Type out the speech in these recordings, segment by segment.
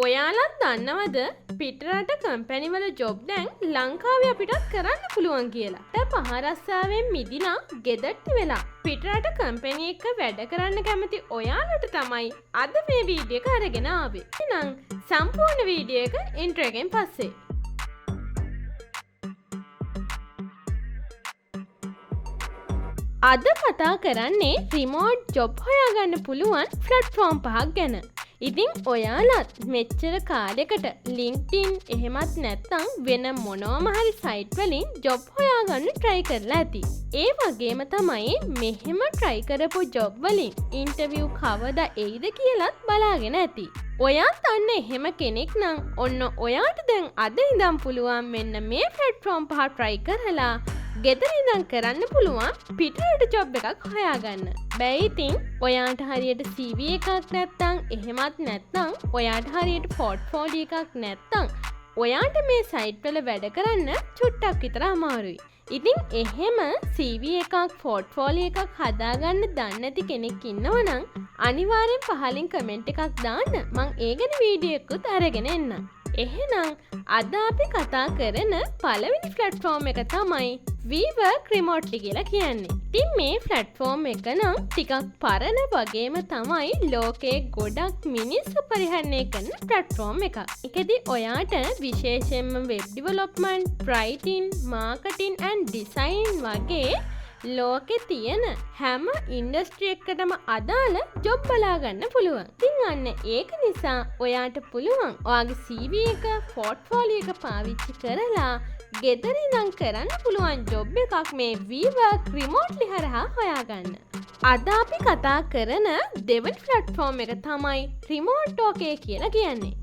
ඔයාලත් දන්නවද පිටරට කම්පැනිවල ජොබ් දැන් ලංකාවේ අපිටත් කරන්න පුළුවන් කියලා. පහරස්සාවෙන් මිදිලා ගෙදරට වෙලා පිටරට කම්පැනි එක වැඩ කරන්න කැමති ඔයාලට තමයි අද මේ වීඩියෝ එක අරගෙන ආවේ. එහෙනම් සම්පූර්ණ වීඩියෝ එක ඉන්ට්‍රෝ එකෙන් පස්සේ අද කතා කරන්නේ රිමෝට් ජොබ් හොයාගන්න පුළුවන් ප්ලැට්ෆෝම් 5ක් ගැන. ඉතින් ඔයාලත් මෙච්චර කාලයකට LinkedIn එහෙමත් නැත්නම් වෙන මොනවාම හරි සයිට් වලින් ජොබ් හොයාගන්න try කරලා ඇති. ඒ වගේම තමයි මෙහෙම try කරපු ජොබ් වලින් ඉන්ටර්විව් කවදා එයිද කියලාත් බලාගෙන ඇති. ඔයාත් අන්න එහෙම කෙනෙක් නම් ඔන්න ඔයාට දැන් අද ඉඳන් පුළුවන් මෙන්න මේ platform 5 try කරලා ගෙදර ඉඳන් කරන්න පුළුවන් පිටරට ජොබ් එකක් හොයාගන්න. බෑ ඉතින් ඔයාට හරියට CV එකක් නැත්නම් එහෙමත් නැත්නම් ඔයාට හරියට පෝර්ට්ෆෝලියෝ එකක් නැත්නම් ඔයාට මේ සයිට් වල වැඩ කරන්න චුට්ටක් විතර අමාරුයි. ඉතින් එහෙම CV එකක් පෝර්ට්ෆෝලියෝ එකක් හදාගන්න දන්නේ නැති කෙනෙක් ඉන්නවනම් අනිවාර්යෙන් පහලින් කමෙන්ට් එකක් දාන්න. මං ඒ ගැන වීඩියෝ එකකුත් අරගෙන එන්නම්. එහෙනම් අද අපි කතා කරන පළවෙනි platform එක තමයි WeWork Remotely කියලා කියන්නේ. ඉතින් මේ platform එක නම් ටිකක් පරණ වගේම තමයි ලෝකේ ගොඩක් මිනිස්සු පරිහරණය කරන platform එකක්. ඒකෙදි ඔයාට විශේෂයෙන්ම web development, writing, marketing and design වගේ ලෝකෙ තියෙන හැම ඉන්ඩස්ට්‍රි එකකටම අදාළ ජොබ් බලා ගන්න පුළුවන්. ඉතින් අන්න ඒක නිසා ඔයාට පුළුවන් ඔයාගේ CV එක, පෝර්ට්ෆෝලියෝ එක පාවිච්චි කරලා ගෙදර ඉඳන් කරන්න පුළුවන් ජොබ් එකක් මේ WeWork Remotely හරහා හොයාගන්න. අද අපි කතා කරන දෙවන platform එක තමයි Remote OK කියලා කියන්නේ.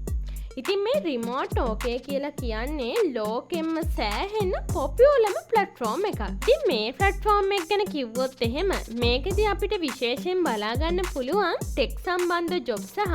ඉතින් මේ රිමෝට් ඕකේ කියලා කියන්නේ ලෝකෙම්ම සෑහෙන පොපියුලර්ම ප්ලැට්ෆෝම් එකක්. ඉතින් මේ ප්ලැට්ෆෝම් එක ගැන කිව්වොත් එහෙම මේකදී අපිට විශේෂයෙන් බලා ගන්න පුළුවන් ටෙක් සම්බන්ධ ජොබ් සහ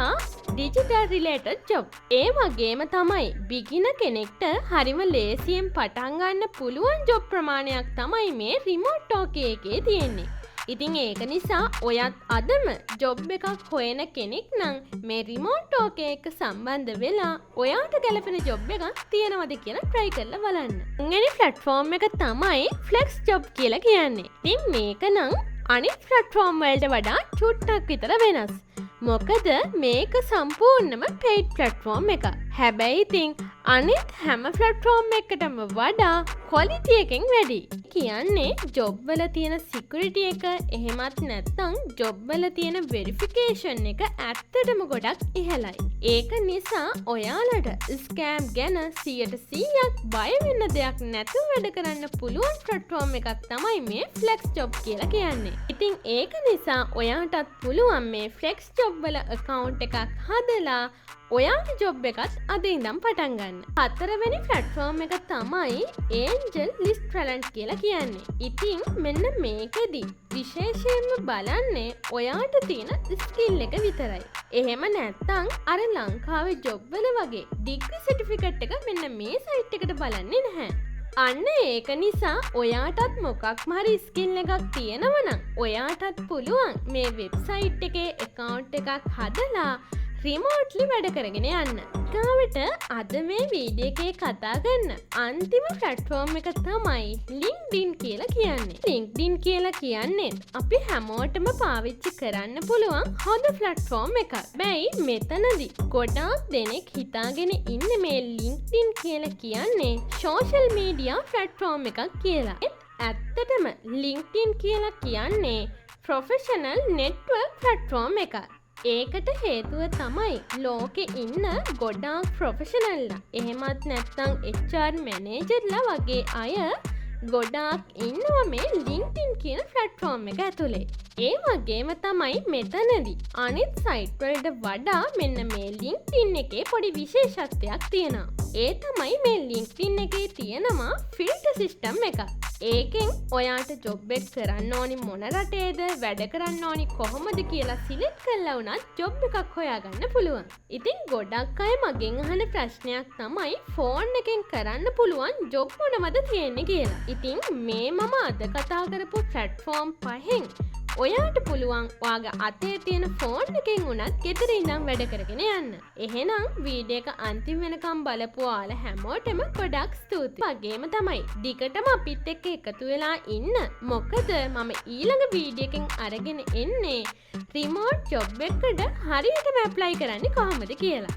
ඩිජිටල් රිලේටඩ් ජොබ්. ඒ වගේම තමයි බිගිනර් කෙනෙක්ට හරිම ලේසියෙන් පටන් ගන්න පුළුවන් ජොබ් ප්‍රමාණයක් තමයි මේ රිමෝට් ඕකේ එකේ තියෙන්නේ. ඉතින් ඒක නිසා ඔයත් අදම ජොබ් එකක් හොයන කෙනෙක් නම් මේ රිමෝට් ඕකේ එක සම්බන්ධ වෙලා ඔයාට ගැලපෙන ජොබ් එකක් තියෙනවද කියලා try කරලා බලන්න. තුන්වෙනි platform එක තමයි Flex Job කියලා කියන්නේ. ඉතින් මේක නම් අනිත් platform වලට වඩා චුට්ටක් විතර වෙනස්. මොකද මේක සම්පූර්ණම paid platform එකක්. හැබැයි ඉතින් අනිත් හැම platform එකකටම වඩා quality එකෙන් වැඩි. කියන්නේ ජොබ් වල තියෙන security එක එහෙමත් නැත්නම් ජොබ් වල තියෙන verification එක ඇත්තටම ගොඩක් ඉහළයි. ඒක නිසා ඔයාලට scam ගැන 100%ක් බය වෙන්න දෙයක් නැතුව වැඩ කරන්න පුළුවන් platform එකක් තමයි මේ Flex Job කියලා කියන්නේ. ඉතින් ඒක නිසා ඔයාටත් පුළුවන් මේ Flex Job වල account එකක් හදලා ඔයාගේ ජොබ් එකත් අද ඉඳන් පටන් ගන්න. හතරවෙනි platform එක තමයි Angel List Talent කියලා කියන්නේ. ඉතින් මෙන්න මේකෙදි විශේෂයෙන්ම බලන්නේ ඔයාට තියෙන ස්කිල් එක විතරයි. එහෙම නැත්නම් අර ලංකාවේ ජොබ් වල වගේ ඩිග්‍රී සර්ටිෆිකේට් එක මෙන්න මේ සයිට් එකට බලන්නේ නැහැ. අන්න ඒක නිසා ඔයාටත් මොකක්ම හරි ස්කිල් එකක් තියෙනවනම් ඔයාටත් පුළුවන් මේ වෙබ්සයිට් එකේ account එකක් හදලා රිමෝට්ලි වැඩ කරගෙන යන්න. ඊගාවට අද මේ වීඩියෝ එකේ කතා කරන අන්තිම platform එක තමයි LinkedIn කියලා කියන්නේ. LinkedIn කියලා කියන්නේ අපි හැමෝටම පාවිච්චි කරන්න පුළුවන් හොඳ platform එකක්. බැයි මෙතනදී ගොඩාක් දෙනෙක් හිතාගෙන ඉන්නේ මේ LinkedIn කියලා කියන්නේ social media platform එකක් කියලා. ඇත්තටම LinkedIn කියලා කියන්නේ professional network platform එකක්. ඒකට හේතුව තමයි ලෝකෙ ඉන්න ගොඩාක් ප්‍රොෆෙෂනල්ලා එහෙමත් නැත්නම් HR මැනේජර්ලා වගේ අය ගොඩාක් ඉන්නවා මේ LinkedIn කියන platform එක ඇතුලේ. ඒ වගේම තමයි මෙතනදී අනිත් සයිට් වලට වඩා මෙන්න මේ LinkedIn එකේ පොඩි විශේෂත්වයක් තියෙනවා. ඒ තමයි මේ LinkedIn එකේ තියෙනවා ෆිල්ටර් සිස්ටම් එකක්. ඒකෙන් ඔයාට ජොබ් එක කරන්න ඕනි මොන රටේද වැඩ කරන්න ඕනි කොහොමද කියලා සිලෙක්ට් කරලා වුණත් ජොබ් එකක් හොයාගන්න පුළුවන්. ඉතින් ගොඩක් අය මගෙන් අහන ප්‍රශ්නයක් තමයි ෆෝන් එකෙන් කරන්න පුළුවන් ජොබ් මොනවද තියෙන්නේ කියලා. ඉතින් මේ මම අද කතා කරපු platform පහෙන් ඔයාට පුළුවන් ඔයාගේ අතේ තියෙන ෆෝන් එකෙන් උනත් ගෙදර ඉඳන් වැඩ කරගෙන යන්න. එහෙනම් වීඩියෝ එක අන්තිම වෙනකම් බලපු ඔයාලා හැමෝටම ගොඩක් ස්තුතියි. වගේම තමයි දිගටම අපිත් එක්ක එකතු වෙලා ඉන්න. මොකද මම ඊළඟ වීඩියෝ එකෙන් අරගෙන එන්නේ රිමෝට් ජොබ් එකකට හරියටම ඇප්ලයි කරන්නේ කොහොමද කියලා.